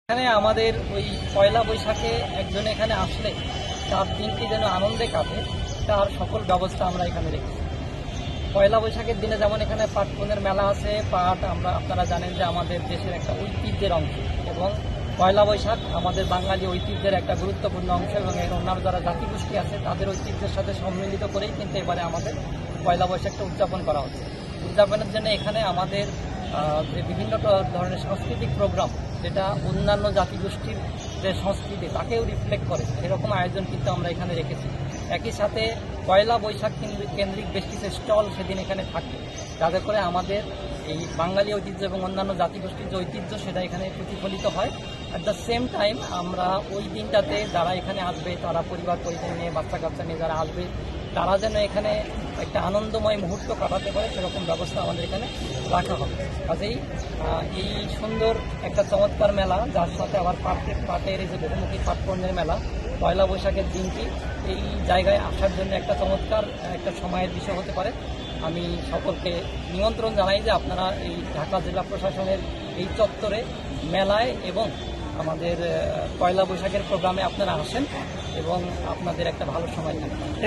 এখানে আমাদের ওই পয়লা বৈশাখে একজন এখানে আসলে তার দিনটি যেন আনন্দে কাটে তার সকল ব্যবস্থা আমরা এখানে রেখেছি। পয়লা বৈশাখের দিনে যেমন এখানে পাটপনের মেলা আছে। পাট আপনারা জানেন যে আমাদের দেশের একটা ঐতিহ্যের অংশ, এবং পয়লা বৈশাখ আমাদের বাঙালি ঐতিহ্যের একটা গুরুত্বপূর্ণ অংশ, এবং এর অন্যান্য যারা জাতিগোষ্ঠী আছে তাদের ঐতিহ্যের সাথে সম্মিলিত করেই কিন্তু এবারে আমাদের পয়লা বৈশাখটা উদযাপন করা হচ্ছে। উদযাপনের জন্য এখানে আমাদের যে বিভিন্ন ধরনের সাংস্কৃতিক প্রোগ্রাম, যেটা অন্যান্য জাতিগোষ্ঠীর যে সংস্কৃতি তাকেও রিফ্লেক্ট করে, সেরকম আয়োজন কিন্তু আমরা এখানে রেখেছি। একই সাথে পয়লা বৈশাখ কেন্দ্রিক বেশ কিছু স্টল সেদিন এখানে থাকবে, যাতে করে আমাদের এই বাঙালি ঐতিহ্য এবং অন্যান্য জাতিগোষ্ঠীর যে ঐতিহ্য সেটা এখানে প্রতিফলিত হয়। অ্যাট দ্য সেম টাইম আমরা ওই দিনটাতে যারা এখানে আসবে, তারা পরিবার পরিজন নিয়ে, বাচ্চা কাচ্চা নিয়ে যারা আসবে, তারা যেন এখানে একটা আনন্দময় মুহূর্ত কাটাতে পারে সেরকম ব্যবস্থা আমাদের এখানে রাখা হবে। কাজেই এই সুন্দর একটা চমৎকার মেলা, যার সাথে আবার পাটের এই যে বহুমুখী পাটপণ্যের মেলা, পয়লা বৈশাখের দিনটি এই জায়গায় আসার জন্য একটা চমৎকার একটা সময়ের বিষয় হতে পারে। আমি সকলকে নিমন্ত্রণ জানাই যে আপনারা এই ঢাকা জেলা প্রশাসনের এই চত্বরে মেলায় এবং আমাদের পয়লা বৈশাখের প্রোগ্রামে আপনারা আসেন এবং আপনাদের একটা ভালো সময় থাকবে।